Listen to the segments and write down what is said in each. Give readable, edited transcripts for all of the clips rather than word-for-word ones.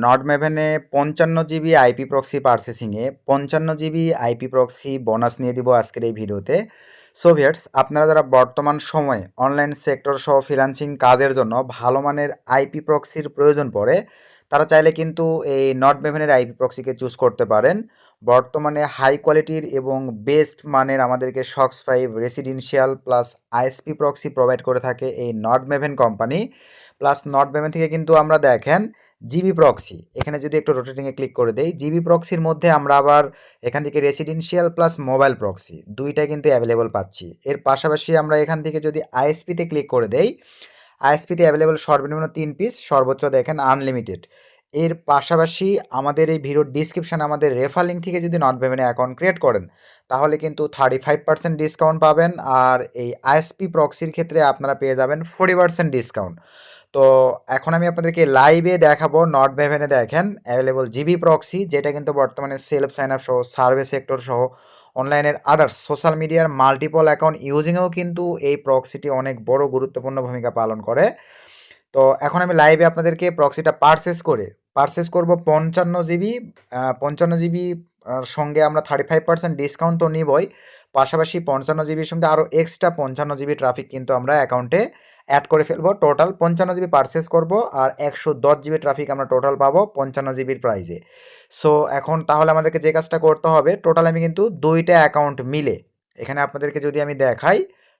Not মেভেনে 55 GB IP proxy পারচেসিংয়ে 55 GB IP proxy bonus নিয়ে দিব আজকের এই ভিডিওতে। সো ভিউয়ার্স, আপনারা যারা বর্তমান সময়ে অনলাইন সেক্টর সহ ফ্রিল্যান্সিং কাজের জন্য ভালো মানের আইপি প্রক্সির প্রয়োজন পড়ে, তারা চাইলে কিন্তু এই নট মেভেনের আইপি প্রক্সিকে চুজ করতে পারেন। বর্তমানে হাই কোয়ালিটির এবং বেস্ট মানের আমাদেরকে শক্স 5 residential plus ISP proxy provide করে থাকে এই নট মেভেন কোম্পানি। প্লাস নট মেভেন থেকে কিন্তু আমরা দেখেন জিবি প্রক্সি, এখানে যদি একটু রোটেটিংয়ে ক্লিক করে দেই, জিবি প্রক্সির মধ্যে আমরা আবার এখান থেকে রেসিডেন্সিয়াল প্লাস মোবাইল প্রক্সি দুইটাই কিন্তু অ্যাভেলেবল পাচ্ছি। এর পাশাপাশি আমরা এখান থেকে যদি আইএসপিতে ক্লিক করে দেই, আইএসপিতে অ্যাভেলেবল সর্বনিম্ন 3 পিস, সর্বোচ্চ দেখেন আনলিমিটেড। এর পাশাপাশি আমাদের এই ভিডিওর ডিসক্রিপশানে আমাদের রেফার লিঙ্ক থেকে যদি নট মেভেনে অ্যাকাউন্ট ক্রিয়েট করেন, তাহলে কিন্তু 35% ডিসকাউন্ট পাবেন। আর এই আইএসপি প্রক্সির ক্ষেত্রে আপনারা পেয়ে যাবেন 40% ডিসকাউন্ট। তো এখন আমি আপনাদেরকে লাইভে দেখাবো নট মেভেনে দেখেন অ্যাভেলেবল জিবি প্রক্সি, যেটা কিন্তু বর্তমানে সেলফ সাইন আপ সহ সার্ভে সেক্টর সহ অনলাইনের আদার্স সোশ্যাল মিডিয়ার মাল্টিপল অ্যাকাউন্ট ইউজিংয়েও কিন্তু এই প্রক্সিটি অনেক বড় গুরুত্বপূর্ণ ভূমিকা পালন করে। তো এখন আমি লাইভে আপনাদেরকে প্রক্সিটা পারচেস করব 55 জিবি। 55 জিবি সঙ্গে আমরা 35% ডিসকাউন্ট তো নিবই, পাশাপাশি 55 জিবির সঙ্গে আরও এক্সট্রা 55 জিবি ট্রাফিক কিন্তু আমরা অ্যাকাউন্টে অ্যাড করে ফেলবো। টোটাল 55 জিবি পারচেস করব আর 110 জিবি ট্রাফিক আমরা টোটাল পাবো 55 জিবির প্রাইজে। সো এখন তাহলে আমাদেরকে যে কাজটা করতে হবে, টোটাল আমি কিন্তু দুইটা অ্যাকাউন্ট মিলে এখানে আপনাদেরকে যদি আমি দেখাই,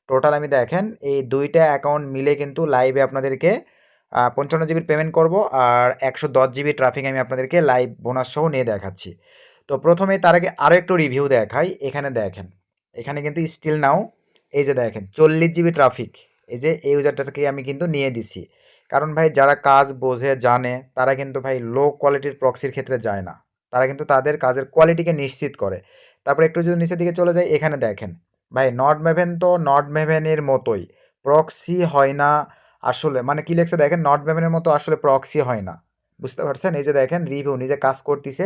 টোটাল আমি দেখেন এই দুইটা অ্যাকাউন্ট মিলে কিন্তু লাইভে আপনাদেরকে 55 জিবির পেমেন্ট করব আর 110 জিবি ট্রাফিক আমি আপনাদেরকে লাইভ বোনাস সহ নিয়ে দেখাচ্ছি। তো প্রথমে তার আগে আরও একটু রিভিউ দেখাই। এখানে দেখেন, এখানে কিন্তু স্টিল নাও এই যে দেখেন 40 জিবি ট্রাফিক, এই যে এই ইউজারটাকে আমি কিন্তু নিয়ে দিছি। কারণ ভাই যারা কাজ বোঝে জানে, তারা কিন্তু ভাই লো কোয়ালিটির প্রক্সির ক্ষেত্রে যায় না, তারা কিন্তু তাদের কাজের কোয়ালিটিকে নিশ্চিত করে। তারপর একটু যদি নিচের দিকে চলে যাই, এখানে দেখেন ভাই নট মেভেন তো নট মেভেনের মতোই প্রক্সি হয় না আসলে, মানে কি লেখছে দেখেন, নট মেভেনের মতো আসলে প্রক্সি হয় না, বুঝতে পারছেন? এই যে দেখেন রিভিউ নিজে কাজ করতেছে,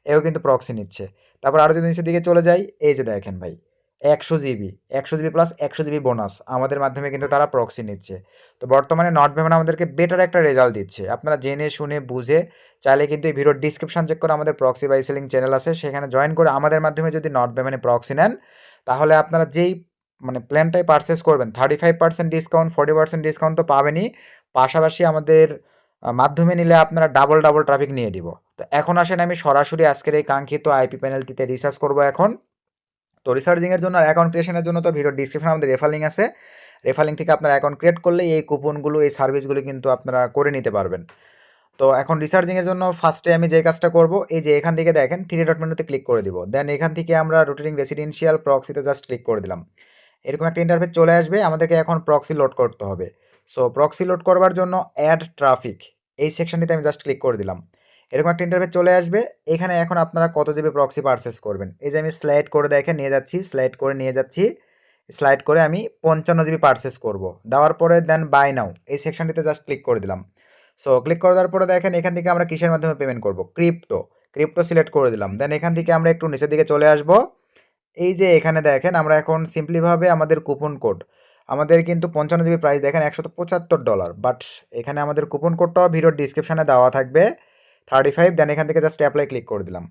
এও কিন্তু প্রক্সি নিচ্ছে। তারপর আরও যদি নিচের দিকে চলে যাই, এই যে দেখেন ভাই 100 GB, 100 GB plus 100 GB bonus আমাদের মাধ্যমে কিন্তু তারা প্রক্সি নিচ্ছে। তো বর্তমানে নট মেভেন আমাদেরকে বেটার একটা রেজাল্ট দিচ্ছে। আপনারা জেনে শুনে বুঝে চাইলে কিন্তু এই ভিডিওর ডিসক্রিপশন চেক করে আমাদের প্রক্সি বাই সেলিং চ্যানেল আছে, সেখানে জয়েন করে আমাদের মাধ্যমে যদি নট মেভেনে প্রক্সি নেন, তাহলে আপনারা যেই মানে প্ল্যানটাই পারচেস করবেন 35% ডিসকাউন্ট, 40% ডিসকাউন্ট তো পাবেনই, পাশাপাশি আমাদের মাধ্যমে নিলে আপনারা ডাবল ডাবল ট্রাফিক নিয়ে দিব। তো এখন আসেন আমি সরাসরি আজকের এই কাঙ্ক্ষিত আইপি প্যানেলটিতে রিসার্চ করব এখন। তো রিসার্চিংয়ের জন্য আর অ্যাকাউন্ট ক্রিয়েশনের জন্য তো ভিডিওর ডিসক্রিপশনে আমাদের রেফার লিঙ্ক আছে, রেফার লিঙ্ক থেকে আপনারা অ্যাকাউন্ট ক্রিয়েট করলে এই কুপনগুলো এই সার্ভিসগুলো কিন্তু আপনারা করে নিতে পারবেন। তো এখন রিসার্চিংয়ের জন্য ফার্স্টে আমি যে কাজটা করব, এই যে এখান থেকে দেখেন 3 ডট মেনুতে ক্লিক করে দিব, দেন এখান থেকে আমরা রোটেটিং রেসিডেন্সিয়াল প্রক্সিতে জাস্ট ক্লিক করে দিলাম। এরকম একটা ইন্টারফেস চলে আসবে, আমাদেরকে এখন প্রক্সি লোড করতে হবে। সো প্রক্সি লোড করবার জন্য অ্যাড ট্রাফিক এই সেকশনটিতে আমি জাস্ট ক্লিক করে দিলাম। এরকম একটা ইন্টারফেস চলে আসবে, এখানে এখন আপনারা কত জিবি প্রক্সি পারচেস করবেন, এই যে আমি স্লাইড করে দেখে নিয়ে যাচ্ছি, স্লাইড করে আমি 55 জিবি পারচেস করব। দেওয়ার পরে দেন বাই নাও এই সেকশনটিতে জাস্ট ক্লিক করে দিলাম। সো ক্লিক করে দেওয়ার পরে দেখেন এখান থেকে আমরা কিসের মাধ্যমে পেমেন্ট করব, ক্রিপ্টো সিলেক্ট করে দিলাম। দেন এখান থেকে আমরা একটু নিচের দিকে চলে আসব, এই যে এখানে দেখেন আমরা এখন সিম্পলিভাবে আমাদের কুপন কোড, আমাদের কিন্তু 55 জিবি প্রাইস দেখেন $175, বাট এখানে আমাদের কুপন কোডটাও ভিডিওর ডিসক্রিপশানে দেওয়া থাকবে 35। দেন এখান থেকে জাস্ট অ্যাপ্লাই ক্লিক করে দিলাম।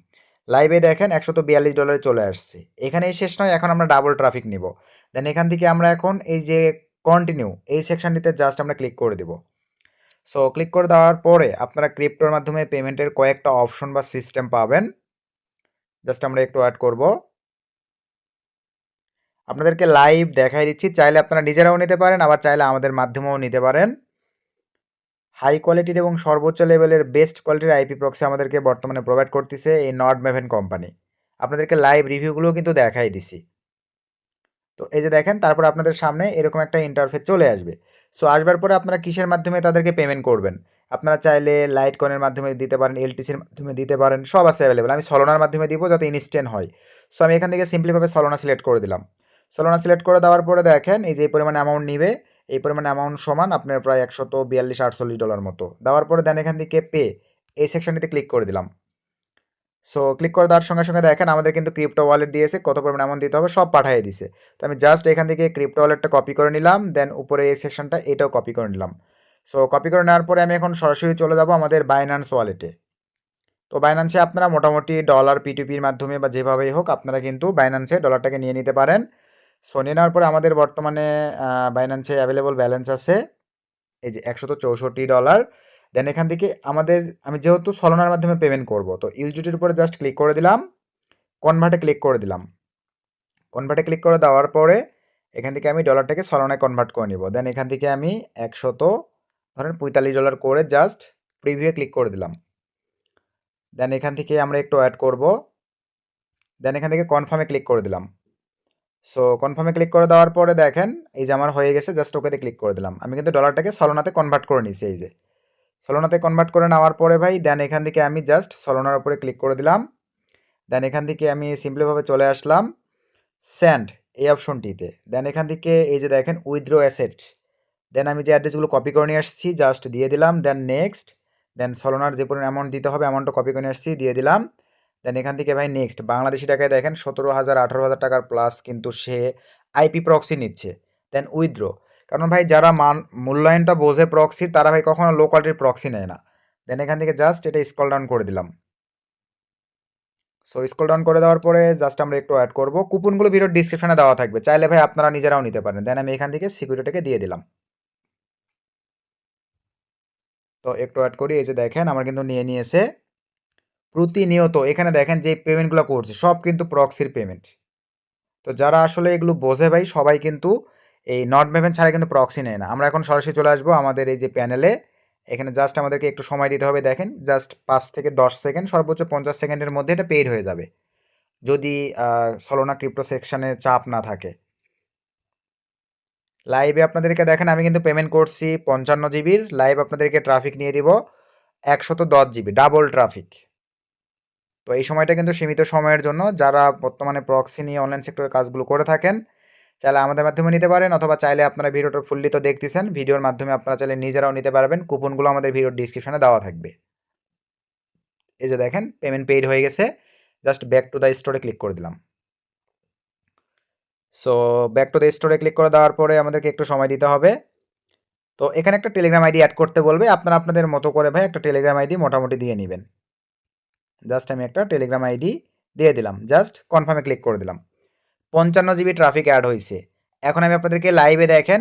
লাইভে দেখেন $142 চলে আসছে। এখানেই শেষ নয়, এখন আমরা ডাবল ট্রাফিক নিব। দেন এখান থেকে আমরা এখন এই যে কন্টিনিউ এই সেকশনটিতে জাস্ট আমরা ক্লিক করে দেব। সো ক্লিক করে দেওয়ার পরে আপনারা ক্রিপ্টোর মাধ্যমে পেমেন্টের কয়েকটা অপশন বা সিস্টেম পাবেন, জাস্ট আমরা একটু অ্যাড করব, আপনাদেরকে লাইভ দেখাই দিচ্ছি। চাইলে আপনারা নিজেরাও নিতে পারেন, আবার চাইলে আমাদের মাধ্যমেও নিতে পারেন। হাই কোয়ালিটির এবং সর্বোচ্চ লেভেলের বেস্ট কোয়ালিটির আইপি প্রক্সি আমাদেরকে বর্তমানে প্রোভাইড করতেছে এই নট মেভেন কোম্পানি। আপনাদেরকে লাইভ রিভিউগুলো কিন্তু দেখাই দিছি। তো এই যে দেখেন, তারপর আপনাদের সামনে এরকম একটা ইন্টারফেস চলে আসবে। সো আসবার পরে আপনারা কিসের মাধ্যমে তাদেরকে পেমেন্ট করবেন, আপনারা চাইলে লাইট কয়েনের মাধ্যমে দিতে পারেন, এলটিসির মাধ্যমে দিতে পারেন, সব আছে অ্যাভেলেবেল। আমি সলোনার মাধ্যমে দিব যাতে ইনস্ট্যান্ট হয়। সো আমি এখান থেকে সিম্পলিভাবে সলোনা সিলেক্ট করে দিলাম। সলোনা সিলেক্ট করে দেওয়ার পরে দেখেন এই যে এই পরিমাণ অ্যামাউন্ট নিবে, এই পরিমাণ অ্যামাউন্ট সমান আপনার প্রায় $142-148 মতো। দেওয়ার পরে দেন এখান থেকে পে এই সেকশনটিতে ক্লিক করে দিলাম। সো ক্লিক করে দেওয়ার সঙ্গে সঙ্গে দেখেন আমাদের কিন্তু ক্রিপ্টো ওয়ালেট দিয়েছে, কত পরিমাণ অ্যামাউন্ট দিতে হবে সব পাঠিয়ে দিছে। তো আমি জাস্ট এখান থেকে ক্রিপ্টো ওয়ালেটটা কপি করে নিলাম, দেন উপরে এই সেকশনটা এটাও কপি করে নিলাম। সো কপি করে নেওয়ার পরে আমি এখন সরাসরি চলে যাব আমাদের বাইন্যান্স ওয়ালেটে। তো বাইন্যান্সে আপনারা মোটামুটি ডলার P2P মাধ্যমে বা যেভাবেই হোক আপনারা কিন্তু বাইন্যান্সে ডলারটাকে নিয়ে নিতে পারেন। সো নিয়ে নেওয়ার পরে আমাদের বর্তমানে বাইন্যান্সে অ্যাভেলেবল ব্যালেন্স আছে এই যে $164। দেন এখান থেকে আমি যেহেতু সলোনার মাধ্যমে পেমেন্ট করব, তো ইউজিটির উপরে জাস্ট ক্লিক করে দিলাম, কনভার্টে ক্লিক করে দিলাম। কনভার্টে ক্লিক করে দেওয়ার পরে এখান থেকে আমি ডলারটাকে সলোনায় কনভার্ট করে নিব। দেন এখান থেকে আমি $145 করে জাস্ট প্রিভিউ ক্লিক করে দিলাম। দেন এখান থেকে আমরা একটু অ্যাড করব। দেন এখান থেকে কনফার্মে ক্লিক করে দিলাম। সো কনফার্মে ক্লিক করে দেওয়ার পরে দেখেন এই যে আমার হয়ে গেছে, জাস্ট ওকেতে ক্লিক করে দিলাম। আমি কিন্তু ডলারটাকে সলোনাতে কনভার্ট করে নিয়েছি। এই যে সলোনাতে কনভার্ট করে নেওয়ার পরে ভাই দেন এখান থেকে আমি জাস্ট সলোনার উপরে ক্লিক করে দিলাম। দেন এখান থেকে আমি সিম্পলিভাবে চলে আসলাম সেন্ড এই অপশনটিতে। দেন এখান থেকে এই যে দেখেন উইথড্র অ্যাসেট, দেন আমি যে অ্যাড্রেসগুলো কপি করে নিয়ে আসছি জাস্ট দিয়ে দিলাম। দেন নেক্সট, দেন সলোনার যে পরিমাণ অ্যামাউন্ট দিতে হবে অ্যামাউন্টটা কপি করে নিয়ে আসছি দিয়ে দিলাম। দেন এখান থেকে ভাই নেক্সট, বাংলাদেশি টাকায় দেখেন 17,000 18,000 টাকার প্লাস কিন্তু সে আইপি প্রক্সি নিচ্ছে। দেন উইথড্র, কারণ ভাই যারা মূল্যায়নটা বোঝে প্রক্সির তারা ভাই কখনো লো কোয়ালিটির প্রক্সি নেয় না। দেন এখান থেকে জাস্ট এটা স্ক্রল ডাউন করে দিলাম। সো স্ক্রল ডাউন করে দেওয়ার পরে জাস্ট আমরা একটু অ্যাড করব। কুপনগুলো ভিডিওর ডিসক্রিপশনে দেওয়া থাকবে, চাইলে ভাই আপনারা নিজেরাও নিতে পারেন। দেন আমি এখান থেকে সিকিউরিটিটাকে দিয়ে দিলাম। তো একটু অ্যাড করি, এই যে দেখেন আমার কিন্তু নিয়ে নিয়েছে। প্রতিনিয়ত এখানে দেখেন যে পেমেন্টগুলো করছে সব কিন্তু প্রক্সির পেমেন্ট। তো যারা আসলে এগুলো বোঝে ভাই সবাই কিন্তু এই নট পেমেন্ট ছাড়া কিন্তু প্রক্সি নেয় না। আমরা এখন সরাসরি চলে আসবো আমাদের এই যে প্যানেলে। এখানে জাস্ট আমাদেরকে একটু সময় দিতে হবে, দেখেন জাস্ট 5 থেকে 10 সেকেন্ড, সর্বোচ্চ 50 সেকেন্ডের মধ্যে এটা পেইড হয়ে যাবে যদি সলোনা ক্রিপ্টো সেকশনে চাপ না থাকে। লাইভে আপনাদেরকে দেখেন আমি কিন্তু পেমেন্ট করছি 55 জিবির, লাইভ আপনাদেরকে ট্রাফিক নিয়ে দিব 110 জিবি, ডাবল ট্রাফিক। তো এই সময়টা কিন্তু সীমিত সময়ের জন্য, যারা বর্তমানে প্রক্সি নিয়ে অনলাইন সেক্টরের কাজগুলো করে থাকেন চাইলে আমাদের মাধ্যমে নিতে পারেন, অথবা চাইলে আপনারা ভিডিওটা ফুললি তো দেখতেছেন, ভিডিওর মাধ্যমে আপনারা চাইলে নিজেরাও নিতে পারবেন। কুপনগুলো আমাদের ভিডিওর ডিসক্রিপশনে দেওয়া থাকবে। এই যে দেখেন পেমেন্ট পেইড হয়ে গেছে, জাস্ট ব্যাক টু দ্য স্টোরে ক্লিক করে দিলাম। সো ব্যাক টু দ্য স্টোরে ক্লিক করে দেওয়ার পরে আমাদেরকে একটু সময় দিতে হবে। তো এখানে একটা টেলিগ্রাম আইডি অ্যাড করতে বলবে, আপনারা আপনাদের মতো করে ভাই একটা টেলিগ্রাম আইডি মোটামুটি দিয়ে নেবেন। জাস্ট আমি একটা টেলিগ্রাম আইডি দিয়ে দিলাম, জাস্ট কনফার্মে ক্লিক করে দিলাম। 55 জিবি ট্রাফিক অ্যাড হয়েছে। এখন আমি আপনাদেরকে লাইভে দেখেন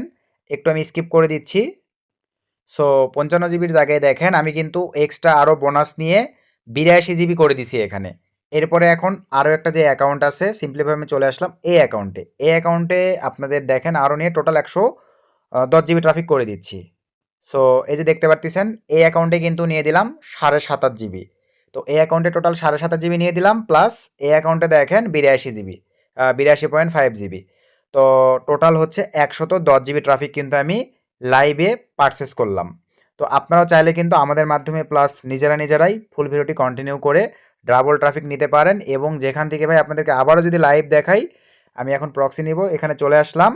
একটু আমি স্কিপ করে দিচ্ছি। সো 55 জিবির জায়গায় দেখেন আমি কিন্তু এক্সট্রা আরও বোনাস নিয়ে 82 জিবি করে দিছি এখানে। এরপরে এখন আরও একটা যে অ্যাকাউন্ট আছে, সিম্পলিভাবে আমি চলে আসলাম এই অ্যাকাউন্টে। এই অ্যাকাউন্টে আপনাদের দেখেন আরও নিয়ে টোটাল 110 জিবি ট্রাফিক করে দিচ্ছি। সো এই যে দেখতে পারতেছেন এই অ্যাকাউন্টে কিন্তু নিয়ে দিলাম 27.5 জিবি। তো এই অ্যাকাউন্টে টোটাল 27.5 জিবি নিয়ে দিলাম, প্লাস এই অ্যাকাউন্টে দেখেন 82 জিবি, 82.5 জিবি। তো টোটাল হচ্ছে 110 জিবি ট্রাফিক কিন্তু আমি লাইভে পারচেস করলাম। তো আপনারাও চাইলে কিন্তু আমাদের মাধ্যমে প্লাস নিজেরাই ফুল ভিডিওটি কন্টিনিউ করে ডাবল ট্রাফিক নিতে পারেন। এবং যেখান থেকে ভাই আপনাদেরকে আবারও যদি লাইভ দেখাই, আমি এখন প্রক্সি নিব, এখানে চলে আসলাম।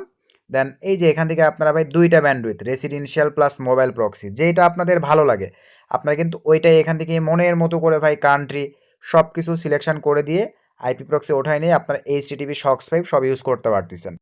দেন এই যে এখান থেকে আপনারা ভাই 2টা bandwidth, residential plus mobile proxy, যেটা আপনাদের ভালো লাগে আপনারা কিন্তু ওইটাই এখান থেকে মনের মতো করে ভাই কান্ট্রি সব কিছু সিলেকশন করে দিয়ে আইপি প্রক্সি ওঠায় নিয়ে আপনারা HTTP SOCKS 5 সব ইউজ করতে পারতেছেন।